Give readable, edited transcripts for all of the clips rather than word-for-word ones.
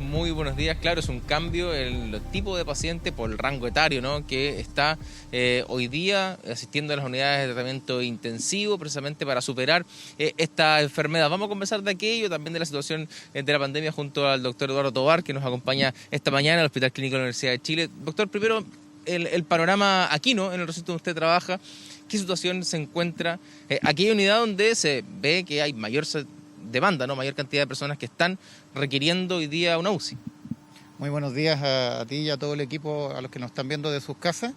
Muy buenos días. Claro, es un cambio en el tipo de paciente por el rango etario, ¿no?, que está hoy día asistiendo a las unidades de tratamiento intensivo precisamente para superar esta enfermedad. Vamos a conversar de aquello, también de la situación de la pandemia junto al doctor Eduardo Tovar, que nos acompaña esta mañana al Hospital Clínico de la Universidad de Chile. Doctor, primero el panorama aquí, ¿no?, en el recinto donde usted trabaja. ¿Qué situación se encuentra? Aquí hay unidad donde se ve que hay mayor demanda, ¿no?, mayor cantidad de personas que están requiriendo hoy día una UCI. Muy buenos días a ti y a todo el equipo, a los que nos están viendo de sus casas.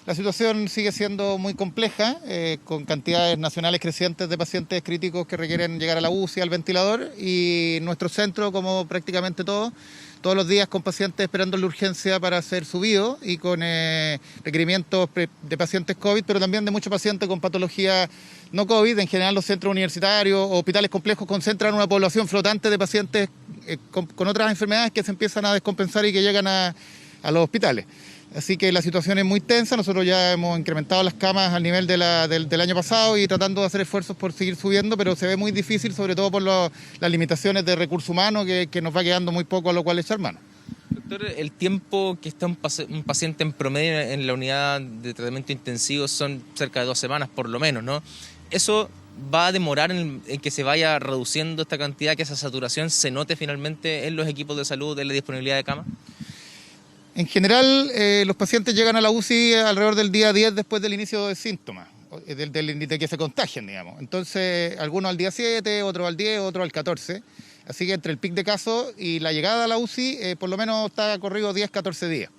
La situación sigue siendo muy compleja, con cantidades nacionales crecientes de pacientes críticos que requieren llegar a la UCI, al ventilador, y nuestro centro, como prácticamente todos los días con pacientes esperando la urgencia para ser subidos y con requerimientos de pacientes COVID, pero también de muchos pacientes con patología no COVID. En general, los centros universitarios o hospitales complejos concentran una población flotante de pacientes con otras enfermedades que se empiezan a descompensar y que llegan a los hospitales. Así que la situación es muy tensa. Nosotros ya hemos incrementado las camas al nivel del año pasado y tratando de hacer esfuerzos por seguir subiendo, pero se ve muy difícil, sobre todo por las limitaciones de recursos humanos, que nos va quedando muy poco a lo cual echar mano. Doctor, el tiempo que está un paciente en promedio en la unidad de tratamiento intensivo son cerca de 2 semanas por lo menos, ¿no? ¿Eso va a demorar en que se vaya reduciendo esta cantidad, que esa saturación se note finalmente en los equipos de salud, en la disponibilidad de camas? En general, los pacientes llegan a la UCI alrededor del día 10 después del inicio de síntomas, de que se contagian, digamos. Entonces, algunos al día 7, otros al 10, otros al 14. Así que entre el pic de casos y la llegada a la UCI, por lo menos está corrido 10, 14 días.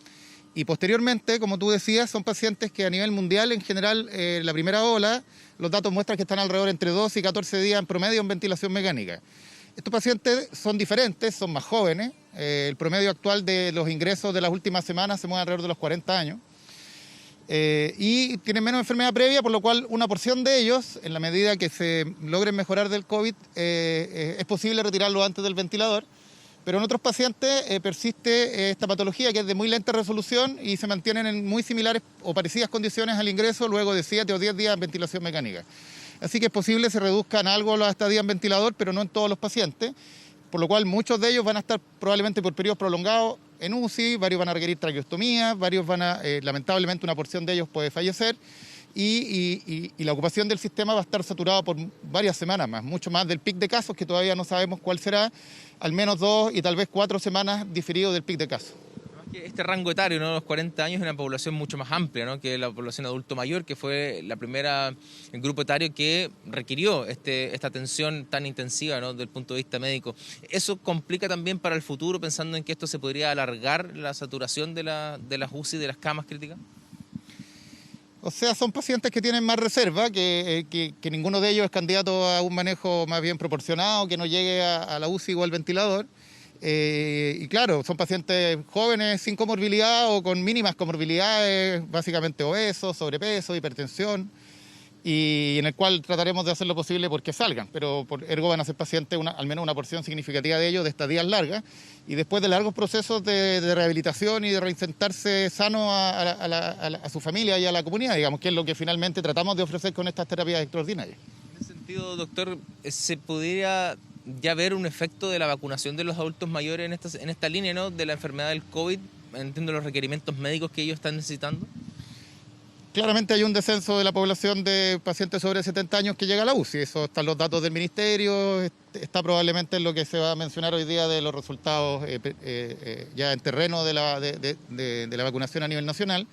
Y posteriormente, como tú decías, son pacientes que a nivel mundial, en general, la primera ola, los datos muestran que están alrededor entre 12 y 14 días en promedio en ventilación mecánica. Estos pacientes son diferentes, son más jóvenes. El promedio actual de los ingresos de las últimas semanas se mueve alrededor de los 40 años. Y tienen menos enfermedad previa, por lo cual una porción de ellos, en la medida que se logren mejorar del COVID, es posible retirarlo antes del ventilador. Pero en otros pacientes persiste esta patología, que es de muy lenta resolución y se mantienen en muy similares o parecidas condiciones al ingreso luego de 7 o 10 días en ventilación mecánica. Así que es posible que se reduzcan algo las estadías en ventilador, pero no en todos los pacientes, por lo cual muchos de ellos van a estar probablemente por periodos prolongados en UCI, varios van a requerir traqueostomía, varios lamentablemente una porción de ellos puede fallecer, y la ocupación del sistema va a estar saturada por varias semanas más, mucho más del pic de casos, que todavía no sabemos cuál será, al menos 2 y tal vez 4 semanas diferido del pic de casos. Este rango etario, ¿no?, los 40 años, es una población mucho más amplia, ¿no?, que la población adulto mayor, que fue el grupo etario que requirió esta atención tan intensiva, ¿no?, desde el punto de vista médico. ¿Eso complica también para el futuro, pensando en que esto se podría alargar la saturación de las UCI, de las camas críticas? O sea, son pacientes que tienen más reserva, que ninguno de ellos es candidato a un manejo más bien proporcionado, que no llegue a la UCI o al ventilador. Y claro, son pacientes jóvenes sin comorbilidad o con mínimas comorbilidades, básicamente obesos, sobrepeso, hipertensión, y en el cual trataremos de hacer lo posible porque salgan, pero ergo van a ser pacientes, al menos una porción significativa de ellos, de estadías largas, y después de largos procesos de rehabilitación y de reinsertarse sano a su familia y a la comunidad, digamos, que es lo que finalmente tratamos de ofrecer con estas terapias extraordinarias. En ese sentido, doctor, ¿se podría ya ver un efecto de la vacunación de los adultos mayores en esta línea, ¿no?, de la enfermedad del COVID, entiendo los requerimientos médicos que ellos están necesitando? Claramente hay un descenso de la población de pacientes sobre 70 años que llega a la UCI. Eso están los datos del ministerio, está probablemente en lo que se va a mencionar hoy día de los resultados ya en terreno de la vacunación a nivel nacional.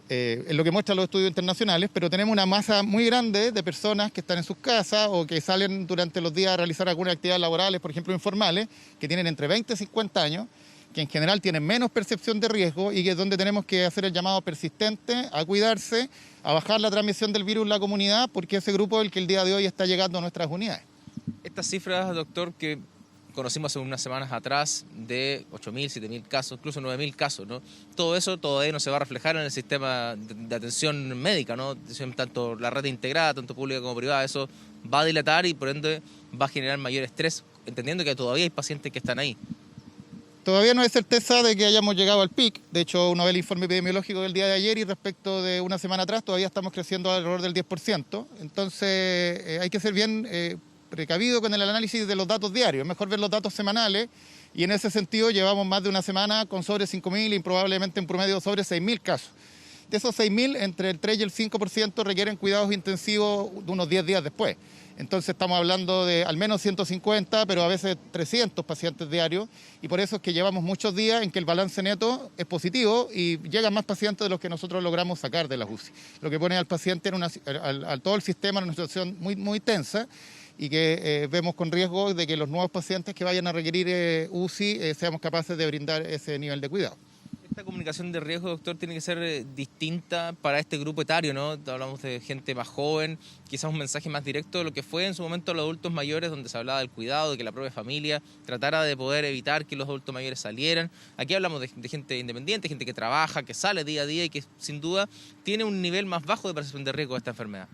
Es lo que muestran los estudios internacionales, pero tenemos una masa muy grande de personas que están en sus casas o que salen durante los días a realizar algunas actividades laborales, por ejemplo informales, que tienen entre 20 y 50 años, que en general tienen menos percepción de riesgo y que es donde tenemos que hacer el llamado persistente a cuidarse, a bajar la transmisión del virus en la comunidad, porque ese grupo es el que el día de hoy está llegando a nuestras unidades. Estas cifras, doctor, que conocimos hace unas semanas atrás de 8.000, 7.000 casos, incluso 9.000 casos, ¿no? Todo eso todavía no se va a reflejar en el sistema de atención médica, ¿no? Tanto la red integrada, tanto pública como privada, eso va a dilatar y por ende va a generar mayor estrés, entendiendo que todavía hay pacientes que están ahí. Todavía no hay certeza de que hayamos llegado al pic. De hecho, uno ve el informe epidemiológico del día de ayer y respecto de una semana atrás todavía estamos creciendo alrededor del 10%. Entonces hay que ser bien precavido con el análisis de los datos diarios. Es mejor ver los datos semanales Y en ese sentido llevamos más de una semana con sobre 5.000 y probablemente en promedio sobre 6.000 casos. De esos 6.000, entre el 3 y el 5% requieren cuidados intensivos de unos 10 días después. Entonces estamos hablando de al menos 150, pero a veces 300 pacientes diarios, y por eso es que llevamos muchos días en que el balance neto es positivo y llegan más pacientes de los que nosotros logramos sacar de las UCI, lo que pone al paciente, a todo el sistema en una situación muy, muy tensa, y que vemos con riesgo de que los nuevos pacientes que vayan a requerir UCI seamos capaces de brindar ese nivel de cuidado. Esta comunicación de riesgo, doctor, tiene que ser distinta para este grupo etario, ¿no? Hablamos de gente más joven, quizás un mensaje más directo de lo que fue en su momento los adultos mayores, donde se hablaba del cuidado, de que la propia familia tratara de poder evitar que los adultos mayores salieran. Aquí hablamos de gente independiente, gente que trabaja, que sale día a día y que sin duda tiene un nivel más bajo de percepción de riesgo de esta enfermedad.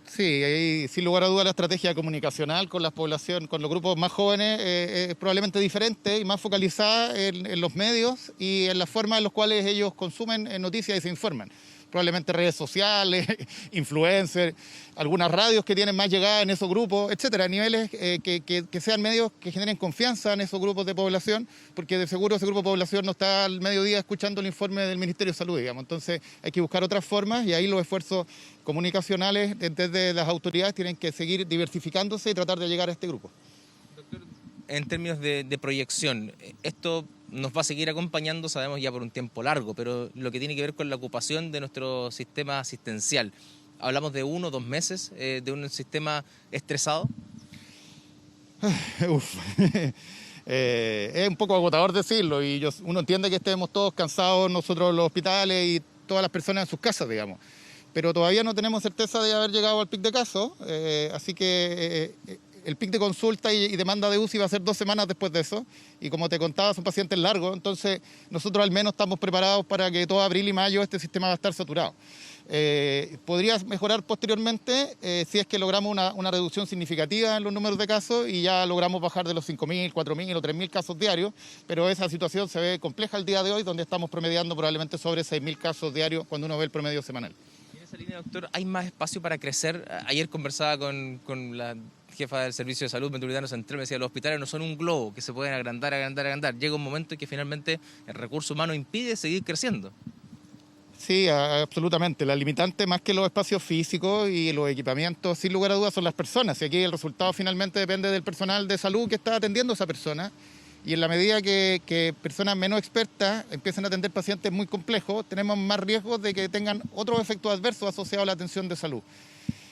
Sí, ahí, sin lugar a dudas la estrategia comunicacional con la población, con los grupos más jóvenes, es probablemente diferente y más focalizada en los medios y en la forma en las cuales ellos consumen noticias y se informan. Probablemente redes sociales, influencers, algunas radios que tienen más llegada en esos grupos, etcétera, niveles que sean medios que generen confianza en esos grupos de población, porque de seguro ese grupo de población no está al mediodía escuchando el informe del Ministerio de Salud, digamos. Entonces hay que buscar otras formas y ahí los esfuerzos comunicacionales desde las autoridades tienen que seguir diversificándose y tratar de llegar a este grupo. Doctor, en términos de proyección, esto nos va a seguir acompañando, sabemos ya por un tiempo largo, pero lo que tiene que ver con la ocupación de nuestro sistema asistencial. ¿Hablamos de 1 o 2 meses de un sistema estresado? Es un poco agotador decirlo y uno entiende que estemos todos cansados, nosotros los hospitales y todas las personas en sus casas, digamos. Pero todavía no tenemos certeza de haber llegado al pic de casos, así que el pic de consulta y demanda de UCI va a ser 2 semanas después de eso, y como te contaba, son pacientes largos, entonces nosotros al menos estamos preparados para que todo abril y mayo este sistema va a estar saturado. Podría mejorar posteriormente si es que logramos una reducción significativa en los números de casos y ya logramos bajar de los 5.000, 4.000 o 3.000 casos diarios, pero esa situación se ve compleja el día de hoy, donde estamos promediando probablemente sobre 6.000 casos diarios cuando uno ve el promedio semanal. En esa línea, doctor, ¿hay más espacio para crecer? Ayer conversaba con la jefa del Servicio de Salud Metropolitano Central, me decía, los hospitales no son un globo que se pueden agrandar. Llega un momento en que finalmente el recurso humano impide seguir creciendo. Sí, absolutamente. La limitante más que los espacios físicos y los equipamientos, sin lugar a dudas, son las personas. Y aquí el resultado finalmente depende del personal de salud que está atendiendo a esa persona. Y en la medida que personas menos expertas empiezan a atender pacientes muy complejos, tenemos más riesgos de que tengan otros efectos adversos asociados a la atención de salud.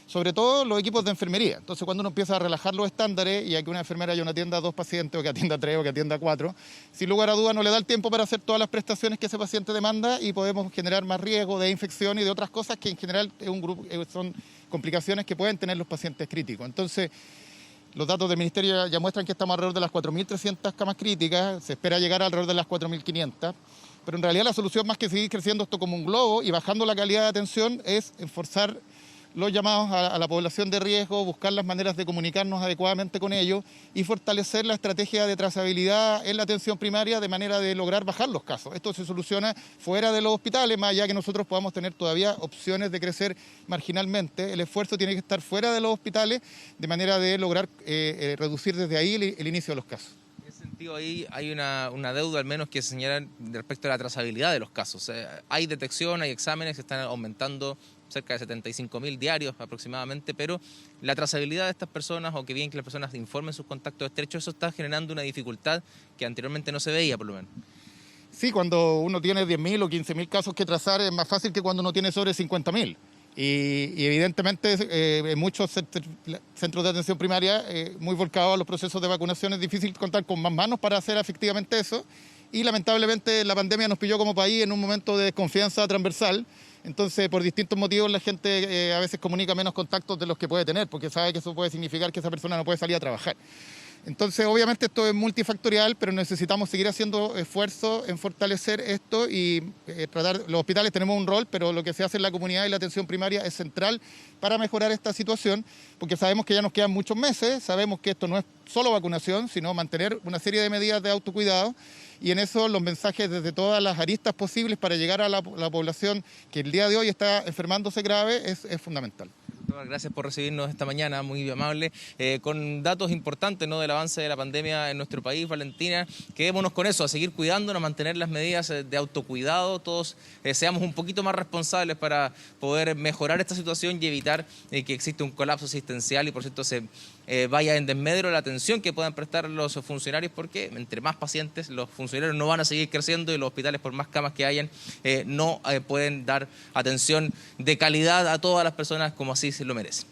Sobre todo los equipos de enfermería. Entonces, cuando uno empieza a relajar los estándares y a que una enfermera ya no atienda a 2 pacientes o que atienda a 3 o que atienda a 4, sin lugar a dudas no le da el tiempo para hacer todas las prestaciones que ese paciente demanda y podemos generar más riesgo de infección y de otras cosas que en general son complicaciones que pueden tener los pacientes críticos. Entonces, los datos del Ministerio ya muestran que estamos alrededor de las 4.300 camas críticas, se espera llegar alrededor de las 4.500, pero en realidad la solución más que seguir creciendo esto como un globo y bajando la calidad de atención es enforzar los llamados a la población de riesgo, buscar las maneras de comunicarnos adecuadamente con ellos y fortalecer la estrategia de trazabilidad en la atención primaria de manera de lograr bajar los casos. Esto se soluciona fuera de los hospitales, más allá que nosotros podamos tener todavía opciones de crecer marginalmente. El esfuerzo tiene que estar fuera de los hospitales de manera de lograr reducir desde ahí el inicio de los casos. En ese sentido, ahí hay una deuda al menos que señala respecto a la trazabilidad de los casos. Hay detección, hay exámenes que están aumentando cerca de 75.000 diarios aproximadamente, pero la trazabilidad de estas personas o que bien que las personas informen sus contactos estrechos, eso está generando una dificultad que anteriormente no se veía por lo menos. Sí, cuando uno tiene 10.000 o 15.000 casos que trazar es más fácil que cuando uno tiene sobre 50.000. Y evidentemente en muchos centros de atención primaria muy volcados a los procesos de vacunación es difícil contar con más manos para hacer efectivamente eso. Y lamentablemente la pandemia nos pilló como país en un momento de desconfianza transversal. Entonces, por distintos motivos, la gente a veces comunica menos contactos de los que puede tener, porque sabe que eso puede significar que esa persona no puede salir a trabajar. Entonces, obviamente esto es multifactorial, pero necesitamos seguir haciendo esfuerzos en fortalecer esto y tratar. Los hospitales tenemos un rol, pero lo que se hace en la comunidad y la atención primaria es central para mejorar esta situación, porque sabemos que ya nos quedan muchos meses, sabemos que esto no es solo vacunación, sino mantener una serie de medidas de autocuidado, y en eso los mensajes desde todas las aristas posibles para llegar a la población que el día de hoy está enfermándose grave es fundamental. De Gracias por recibirnos esta mañana, muy amable, con datos importantes, ¿no?, del avance de la pandemia en nuestro país. Valentina, quedémonos con eso, a seguir cuidándonos, a mantener las medidas de autocuidado, todos seamos un poquito más responsables para poder mejorar esta situación y evitar que exista un colapso asistencial y por cierto se vaya en desmedro la atención que puedan prestar los funcionarios, porque entre más pacientes los funcionarios no van a seguir creciendo y los hospitales, por más camas que hayan, no pueden dar atención de calidad a todas las personas como así se lo merecen.